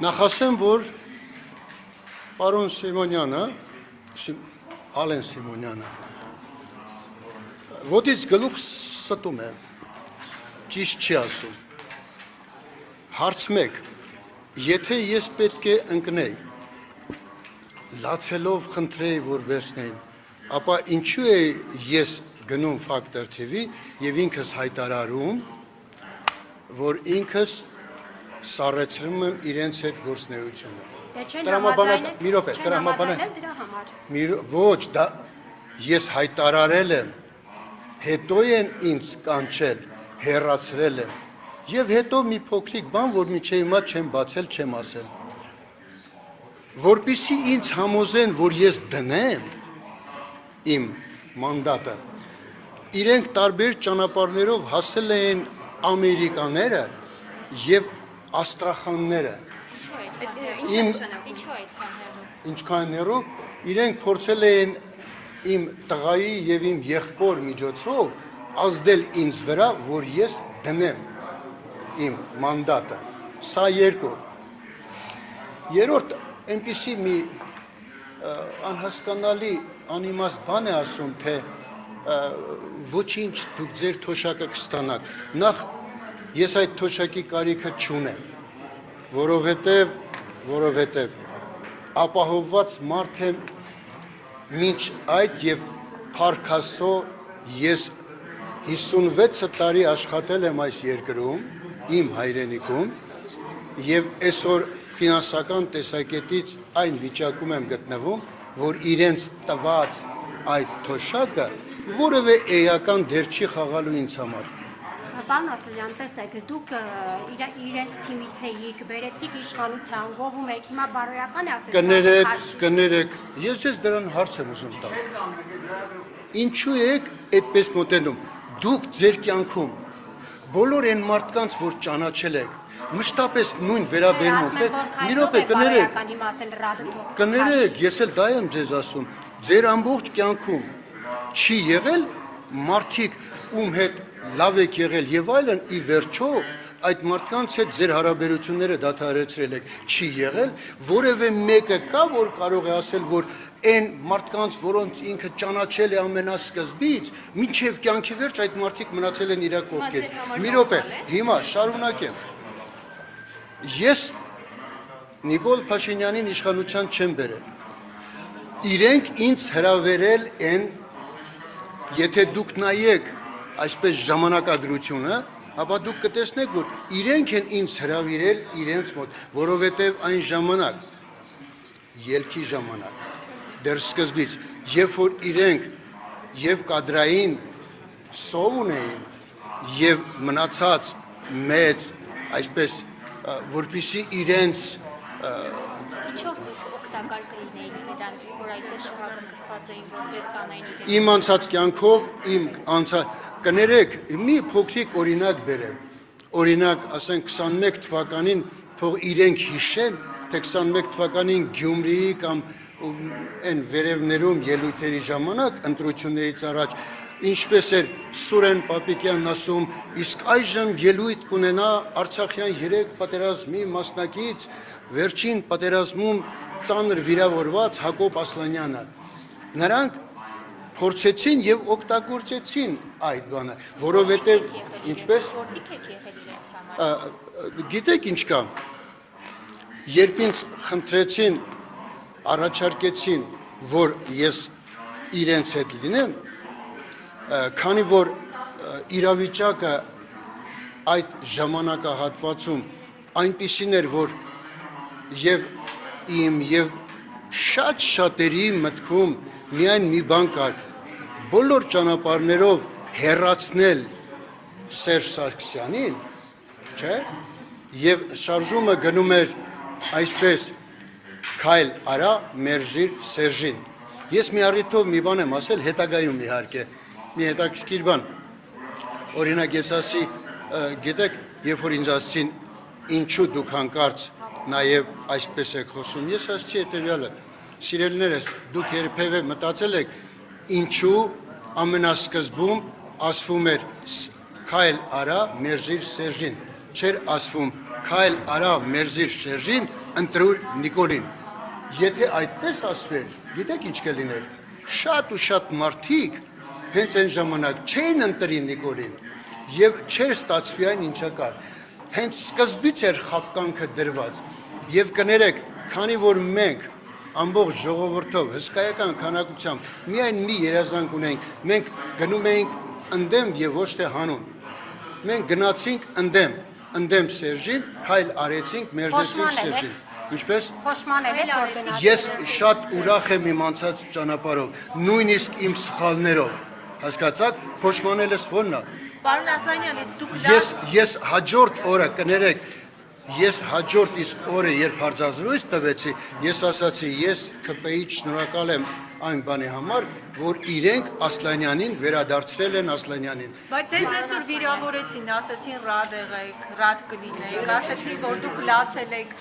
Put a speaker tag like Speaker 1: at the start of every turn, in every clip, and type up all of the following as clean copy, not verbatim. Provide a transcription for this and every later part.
Speaker 1: Նախասեմ, որ պարոն Սիմոնյանը, Ալեն Սիմոնյանը, ոտից գլուխ ստում է, ճիշտ չի ասում, հարց մեկ, եթե ես պետք է ընկնեի, լացելով խնդրեի, որ վերցնեին, ապա ինչու է ես գնում Factor TV և ինքս հայտարարում, որ ինքս սառեցրում եմ իրենց հետ գործնեությունը։ Մի րոպե, ոչ, ես հայտարարել եմ, հետո են ինձ կանչել, հեռացրել եմ, և հետո մի փոքրիկ բան, որ մինչև հիմա չեմ բացել, չեմ ասել։ Որպեսզի ինձ համոզեն, որ ես դնեմ իմ մանդատը, իրենք տարբեր ճանապարհներով հասել են ամերիկաները և աստրախանները, ինչքան հեռու, իրենք փորձել են իմ տղայի և իմ եղբոր միջոցով ազդել ինձ վրա, որ ես դնեմ իմ մանդատը, սա երկրորդ։ Երրորդ, այնպիսի մի անհասկանալի անիմաստ բան է ասում, թե ոչինչ դուք ձեր թոշակը կստանաք, նախ ես այդ թոշակի կարիքը չունեմ, որովհետև ապահովված մարդ եմ մինչ այդ և փառք Աստծո ես 56 տարի աշխատել եմ այս երկրում, իմ հայրենիքում, և այսօր ֆինանսական տեսակետից այն վիճակում եմ գտնվում, որ իրենց տված այդ թոշակը որևէ էական դեր չի խաղալու ինձ համար։
Speaker 2: Պարոն Ասլյան, տեսեք, դուք իրենց թիմից էիք, բերեցիք իշխանության, գովում եք, հիմա բարոյական է ասել։
Speaker 1: Կներեք, ես ձեզ դրան հարց եմ ուզում տալ։ Ինչու եք այդպես մոտենում։ Դուք ձեր կյանքում բոլոր այն մարդկանց, որ ճանաչել եք, մշտապես նույն վերաբերմունք եք, մի րոպե, կներեք, ես էլ դա եմ ձեզ ասում, ձեր ամբողջ կյանքում չի եղել մարդիկ, ում հետ լավ եք եղել և այլն, ի վերջո այդ մարդկանց հետ ձեր հարաբերությունները դադարեցրել եք, չի եղել, որևէ մեկը կա, որ կարող է ասել, որ այն մարդկանց, որոնց ինքը ճանաչել է ամենասկզբից, մինչև կյանքի վերջ այդ մարդիկ մնացել են իրա կողքեր։ Մի րոպե, հիմա շարունակեմ։ Ես Նիկոլ Փաշինյանին իշխանության չեմ բերել։ Իրենք ինձ հրավերել են, եթե դուք նայեք այսպես ժամանակադրությունը, ապա դուք կտեսնեք, որ իրենք են ինձ հրավիրել իրենց մոտ, որովհետև այն ժամանակ, ելքի ժամանակ, դեռ սկզբից, երբ որ իրենք և կադրային սով ունեին, և մնացած մեծ, այսպես, որպեսզի իրենց
Speaker 3: Ինչով օգտակար կլինեիք նրանց, որ այդպես շահագրգռված էին, որ ձեզ տանային իրենց։
Speaker 1: Իմ անցած կյանքով, կներեք, մի փոքրիկ օրինակ բերեմ, օրինակ, ասենք 21 թվականին թող իրենք հիշեն, թե 21 թվականին Գյումրիի կամ այն վերևներում ելույթերի ժամանակ, ընտրություններից առաջ, ինչպես էր Սուրեն Պապիկյանն ասում, իսկ այժմ ելույթ կունենա Արցախյան 3 պատերազմի մասնակից, վերջին պատերազմում ծանր վիրավորված Հակոբ Ասլանյանը։ Նրանք փորձեցին և օգտագործեցին այդ բանը, որովհետև ինչպես գիտեք ինչ կա, երբ ինձ խնդրեցին, առաջարկեցին, որ ես իրենց հետ լինեմ, քանի որ իրավիճակը այդ ժամանակահատվածում այնպիսին էր, որ և իմ և շատ շատերի մտքում միայն մի բան կար, բոլոր ճանապարհներով հեռացնել Սերժ Սարգսյանին, չէ, և շարժումը գնում էր այսպես, քայլ արա, մերժիր Սերժին։ Ես մի առիթով մի բան եմ ասել, հետագայում իհարկե, մի հետաքրքիր բան, օրինակ ես ասի, գիտեք, երբ որ ինձ ասեցին, ինչու դուք հանկարծ նաև այսպես եք խոսում, ես ասեցի հետևյալը, սիրելիներս, դուք երբևէ մտածել եք, ինչու ամենասկզբում ասվում էր քայլ արա, մերժիր Սերժին, չէր ասվում քայլ արա, մերժիր Սերժին, ընտրուր Նիկոլին։ Եթե այդպես ասվեր, գիտեք ինչ կլիներ։ Շատ ու շատ մարդիկ հենց այն ժամանակ չէին ընտրի Նիկոլին եւ չէր ստացվի այն ինչը կար։ Հենց սկզբից էր խապկանքը դրված եւ կներեք, քանի որ մենք ամբողջ ժողովրդով հսկայական քանակությամբ միայն մի երազանք ունենք, մենք գնում էինք ընդդեմ եւ ոչ թե հանուն։ Մենք գնացինք ընդդեմ Սերժին, քայլ արեցինք, մերժեցինք Սերժին։ Ինչպես
Speaker 2: Փոշմանել եք որ գնաց։
Speaker 1: Ես շատ ուրախ եմ իմ անցած ճանապարհով, նույնիսկ իմ սխալներով։ Հասկացաք, փոշմանելս ո՞րն է։
Speaker 4: Պարոն Ասլանյան, դուք
Speaker 1: Ես հաջորդ օրը կներեք, ես հաջորդ իսկ օրը երբ հարցազրույց տվեցի, ես ասացի, ես ԿՊ-ից շնորհակալ եմ այն բանի համար, որ իրենք Ասլանյանին վերադարձրել են Ասլանյանին։
Speaker 4: Բայց ես այսօր վիրավորեցին, ասացին ռադ եղեք, ռադ կլինեք, ասացին, որ դուք լացել եք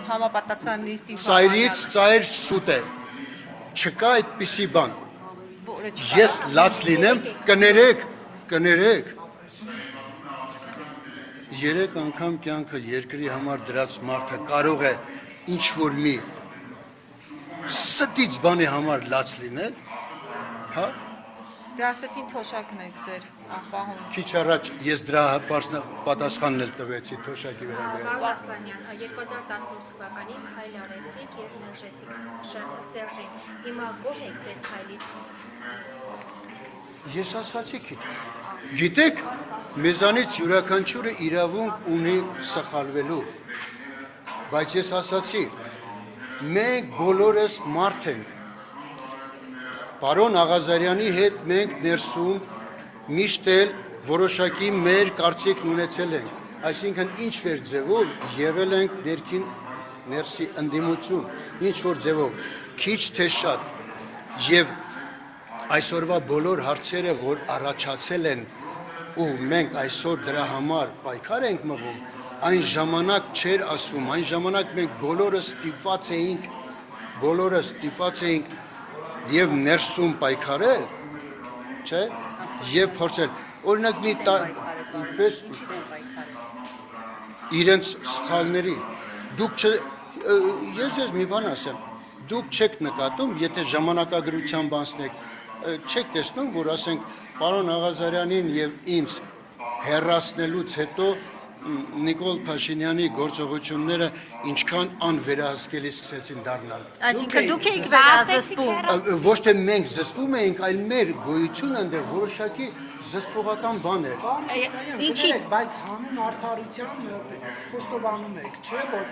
Speaker 4: համապատասխան նիստի
Speaker 1: Ծայրից ծայր սուտ է։ Չկա այդպիսի բան։ Ես լաց լինեմ, կներեք։ 3 անգամ կյանքը երկրի համար դրած մարդը կարող է ինչ որ մի ստից բանի համար լաց լինել, հա։
Speaker 4: Դե ասացին թոշակն եք ձեր աղբահում։
Speaker 1: Քիչ առաջ ես դրա պատասխանն էլ տվեցի թոշակի վերաբերյալ։
Speaker 3: Պարոն Ասլանյան, 2018 թվականին քայլ արեցիք եւ մերժեցիք Սերժին։ Հիմա գոհ եք ձեր քայլից։
Speaker 1: Ես ասացի քիչ։ Գիտեք, մեզանից յուրաքանչյուրը իրավունք ունի սխալվելու, բայց ես ասացի, մենք բոլորս մարդ ենք։ Պարոն Աղազարյանի հետ մենք ներսում միշտ էլ որոշակի մեր կարծիքն ունեցել ենք, այսինքն ինչ-որ ձևով եղել ենք ներսի ընդդիմություն, ինչ-որ ձևով, քիչ թե շատ, եւ այսօրվա բոլոր հարցերը, որ առաջացել են ու մենք այսօր դրա համար պայքար ենք մղում, այն ժամանակ չէր ասվում, այն ժամանակ մենք բոլորս ստիպված էինք եւ ներսում պայքարել, չէ, եւ փորձել։ Օրինակ մի ինչպես իրենց սխալների դուք ես մի բան ասեմ, դուք չեք նկատում, եթե ժամանակագրությամբ անցնեք, չեք տեսնում, որ ասենք պարոն Աղազարյանին եւ ինձ հեռացնելուց հետո Նիկոլ Փաշինյանի գործողությունները ինչքան անվերահսկելի սկսեցին դառնալ։
Speaker 4: Այսինքն դուք եք վերազսպում։
Speaker 1: Ոչ թե մենք զսպում էինք, այլ մեր գոյությունը այնտեղ որոշակի զսպողական բան էր։
Speaker 4: Ինչի՞ց,
Speaker 5: բայց հանուն արդարության խոստովանում եք, չէ՞ որ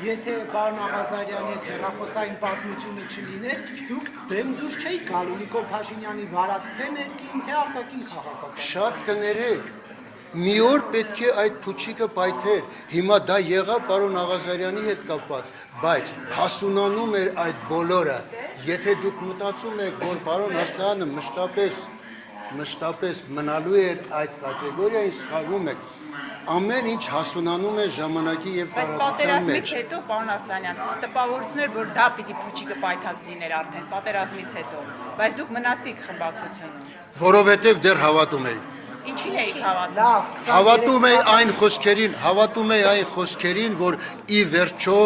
Speaker 5: եթե պարոն Աղազարյանի հետ հեռախոսային պատմությունը չլիներ, դուք դեմ դուրս չէիք գալու Նիկոլ Փաշինյանի վարած թե ներքին, թե արտաքին քաղաքական։
Speaker 1: Շատ կներեք։ Մի օր պետք է այդ փուչիկը պայթեր։ Հիմա դա եղավ պարոն Աղազարյանի հետ կապված, բայց հասունանում էր այդ բոլորը։ Եթե դուք մտածում եք, որ պարոն Ասլյանը մշտապես մնալու էր այդ կատեգորիային, սխալվում եք։ Ամեն ինչ հասունանում է ժամանակի եւ
Speaker 4: բայց
Speaker 1: տարածության մեջ։
Speaker 4: պատերազմից հետո, պարոն Ասլանյան, տպավորություններ, որ դա պիտի փուչիկը պայթած լիներ արդեն պատերազմից հետո, բայց դուք մնացիք խմբակցությունում։
Speaker 1: Որովհետեւ դեռ հավատում էի։
Speaker 4: Ինչին էիք հավատում։
Speaker 5: Լավ,
Speaker 1: Հավատում էի այն խոսքերին, որ ի վերջո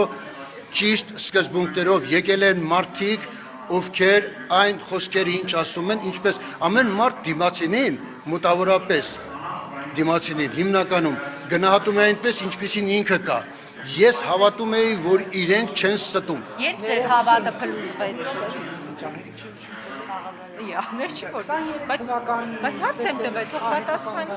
Speaker 1: ճիշտ սկզբունքներով եկել են մարդիկ, ովքեր այն խոսքերը ինչ ասում են, ինչպես ամեն մարդ դիմացինին մոտավորապես դիմացինին հիմնականում գնահատում է այնպես, ինչպեսին ինքը կա։ Ես հավատում էի, որ իրենք չեն ստում։
Speaker 4: Երբ ձեր հավատը փլուզվեց։ Ահներ չի որ։ Բայց հարց եմ տվել, թող պատասխանի։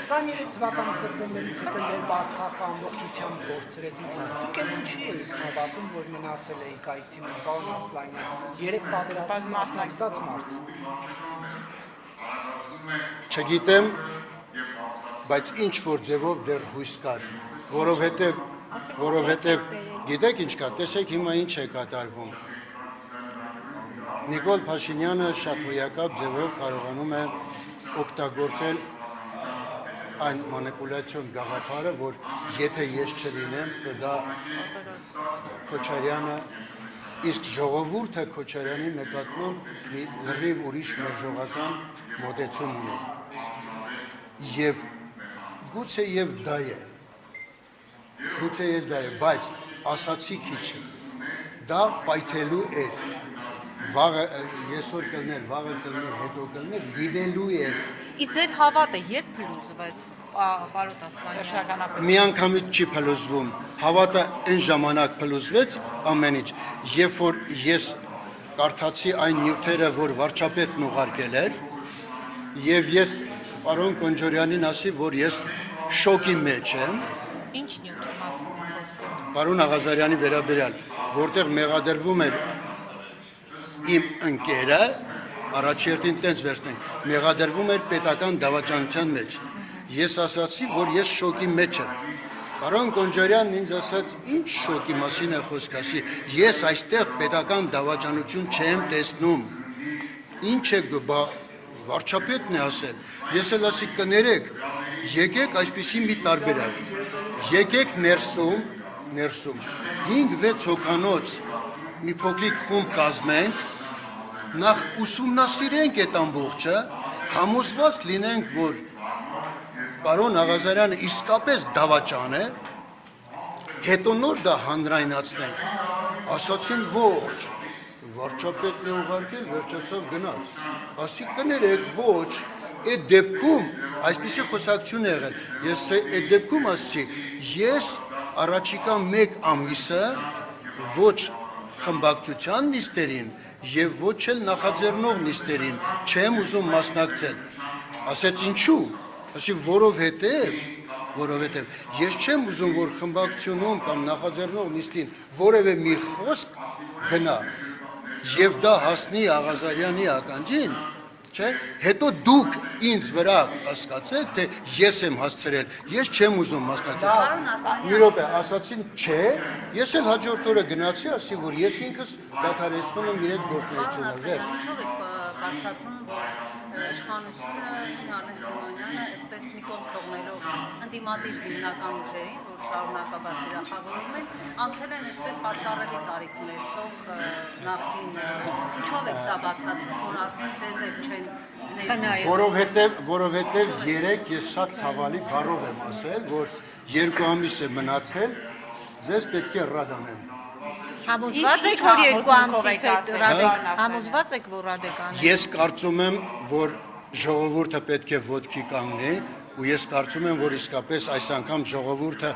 Speaker 5: 23 թվականի սեպտեմբերից հետո երբ Արցախը ամբողջությամբ կորցրեցին, դուք էլ ինչի եք հավատում, որ մնացել եք այդ թիմում, պարոն Ասլանյան, 3 պատերազմի մասնակցած մարդ։
Speaker 1: Չգիտեմ, բայց ինչ որ ձևով դեռ հույս կար, որովհետև գիտեք ինչ կա, տեսեք հիմա ինչ է կատարվում։ Նիկոլ Փաշինյանը շատ հոյակապ ձևով կարողանում է օգտագործել այն մանիպուլյացիոն գաղափարը, որ եթե ես չլինեմ, դա Քոչարյանը, իսկ ժողովուրդը Քոչարյանի նկատմամբ մի լրիվ ուրիշ մերժողական մոտեցում ունի։ Եվ գուցե եւ դա է, Գուցե ես դա է, բայց ասացի քիչ։ Դա պայթելու է։ Վաղը այսօր կլներ, վաղը կլներ, հետո կլներ, լինելու է։
Speaker 6: Իսկ ձեր հավատը երբ փլուզվեց, պարոն Ասլանյան։
Speaker 1: Մի անգամից չի փլուզվում։ Հավատը այն ժամանակ փլուզվեց ամեն ինչ, երբ որ ես կարդացի այն նյութերը, որ վարչապետն ուղարկել էր, եւ ես պարոն Կոնջորյանին ասի, որ ես շոկի մեջ եմ,
Speaker 6: Ինչ նյութի մասին է խոսքը։
Speaker 1: պարոն Աղազարյանի վերաբերյալ, որտեղ մեղադրվում էր իմ ընկերը, առաջերտին տենց վերցնենք, մեղադրվում էր պետական դավաճանության մեջ։ Ես ասացի, որ ես շոկի մեջ եմ։ Պարոն Կոնջարյանն ինձ ասաց, ինչ շոկի մասին է խոսք, ասի, ես այստեղ պետական դավաճանություն չեմ տեսնում։ Ինչ եք դու, բա վարչապետն է ասել։ Ես էլ ասի կներեք, եկեք այսպիսի մի տարբերակ։ Եկեք ներսում 5-6 հոգանոց մի փոքրիկ խումբ կազմենք, նախ ուսումնասիրենք այդ ամբողջը, համոզված լինենք, որ պարոն Աղազարյանը իսկապես դավաճան է, հետո նոր դա հանրայնացնենք։ Ասացին ոչ, վարչապետն է ուղարկել, վերջացավ գնաց։ Ասի կներեք, ոչ, այդ դեպքում այսպիսի խոսակցություն է եղել։ Ես այդ դեպքում ասացի, ես առաջիկա 1 ամիսը ոչ խմբակցության նիստերին եւ ոչ էլ նախաձեռնող նիստերին չեմ ուզում մասնակցել։ Ասեց ինչու։ Ասի որովհետև ես չեմ ուզում որ խմբակցությունում կամ նախաձեռնող նիստին որևէ մի խոսք գնա եւ դա հասնի Աղազարյանի ականջին, չէ՞։ Հետո դուք ինձ վրա հասկացեք, թե ես եմ հասցրել, ես չեմ ուզում մասնակցել։ Մի րոպե, ասացին չէ, ես էլ հաջորդ օրը գնացի, ասի որ ես ինքս դադարեցնում եմ իրենց գործունեությունը։
Speaker 6: Ինչով եք բացատրում, որ իշխանությունը Արմեն Սիմոնյանը այսպես մի կողմ թողնելով ընդդիմադիր հիմնական ուժերին, որ շարունակաբար թիրախավորում են, անցել են այսպես պատկառելի տարիք ունեցող նախկին, ինչով եք սա բացատրում, որ արդեն ձեզ էլ չեն
Speaker 1: Որովհետև երեք ես շատ ցավալի բառով եմ ասել, որ 2 ամիս է մնացել, ձեզ պետք է ռադանեմ։
Speaker 6: Համոզված եք, որ 2 ամսից հետո համոզված եք, որ ռադեկան։
Speaker 1: Ես կարծում եմ, որ ժողովուրդը պետք է ոտքի կանգնի, ու ես կարծում եմ, որ իսկապես այս անգամ ժողովուրդը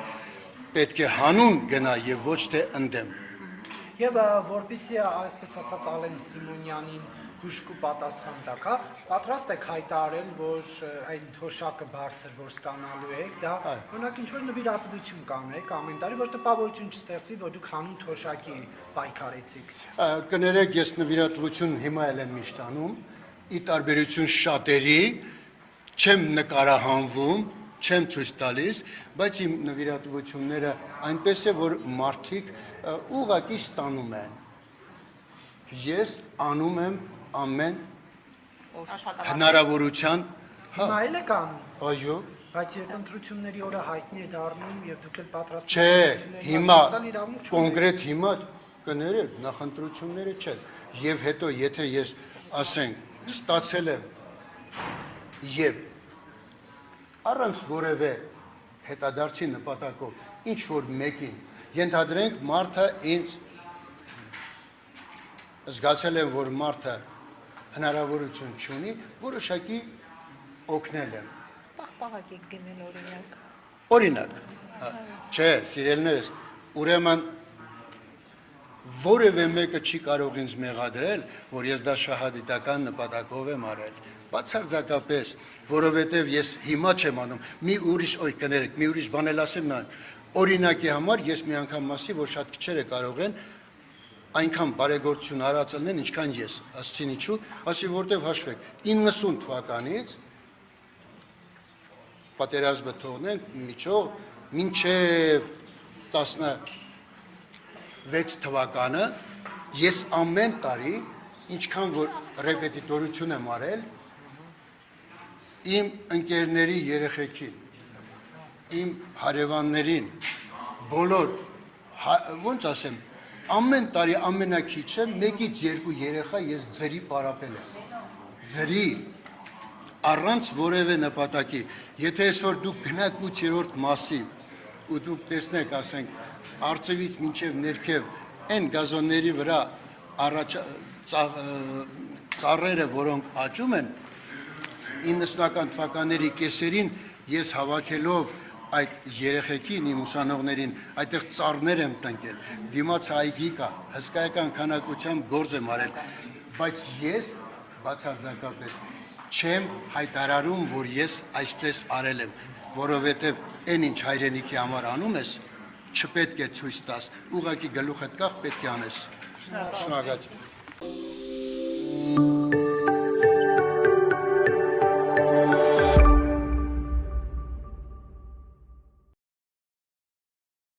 Speaker 1: պետք է հանուն գնա եւ ոչ թե ընդդեմ։
Speaker 5: Եվ որպեսզի այսպես ասած Ալեն Սիմոնյանին հուշկու պատասխան տակ, պատրաստ եք հայտարարել, որ այն թոշակը բարձր, որ ստանալու եք, դա օրինակ ինչ-որ նվիրատվություն կանեք ամեն տարի, որ տպավորություն չստեղծվի, որ դուք հանուն թոշակի պայքարեցիք։
Speaker 1: Կներեք, ես նվիրատվություն հիմա էլ եմ միշտ անում, ի տարբերություն շատերի, չեմ նկարահանվում, չեմ ցույց տալիս, բայց իմ նվիրատվությունները այնպես է, որ մարդիկ ուղղակի ստանում են։ Ես անում եմ ամեն հնարավորության,
Speaker 5: Հիմա էլ եք անում,
Speaker 1: այո,
Speaker 5: բայց երբ ընտրությունների օրը հայտնի է դառնում եւ դուք էլ պատրաստ
Speaker 1: չէ, հիմա կոնկրետ հիմա կներեք, նախընտրությունները չեն, եւ հետո եթե ես ասենք ստացել եմ եւ առանց որևէ հետադարձի նպատակով ինչ որ մեկին ենթադրենք մարդը ինձ զգացել եմ, որ մարդը հնարավորություն չունի, որոշակի օգնել եմ։
Speaker 6: Պաղպաղակ եք գնել օրինակ։
Speaker 1: Օրինակ, չէ, սիրելիներս, ուրեմն որևէ մեկը չի կարող ինձ մեղադրել, որ ես դա շահադիտական նպատակով եմ արել։ Բացարձակապես, որովհետև ես հիմա չեմ անում, մի ուրիշ բան էլ ասեմ նա, օրինակի համար ես մի անգամ ասի, որ շատ քիչերը կարող են այնքան բարեգործություն արածելն են, ինչքան ես, ասցին ինչու, ասի որտև հաշվեք, 90 թվականից պատերազմը թողնենք միջով, մինչև 16 թվականը, ես ամեն տարի, ինչքան որ ռեպետիտորություն եմ արել, իմ ընկերների երեխեքին, իմ հարևաններին, բոլոր, ոնց ասեմ, ամեն տարի ամենակիչը 1-2 երեխա ես ձրի պարապել եմ, ձրի, առանց որևէ նպատակի, եթե այսօր դուք գնաք 8-րդ մասի ու դուք տեսնեք, ասենք, արծիվից մինչև ներքև այն գազոնների վրա ծառերը, որոնք աճում են, 90-ական թվականների կեսերին ես հավաքելով այդ երեխեքին, իմ ուսանողներին, այդտեղ ծառներ եմ տնկել, դիմաց այգի կա, հսկայական քանակությամբ գործ եմ արել, բայց ես բացարձակապես չեմ հայտարարում, որ ես այսպես արել եմ, որովհետև այն ինչ հայրենիքի համար անում ես, չպետք է ցույց տաս, ուղղակի գլուխդ կախ պետք է անես։ Շնորհակալ եմ։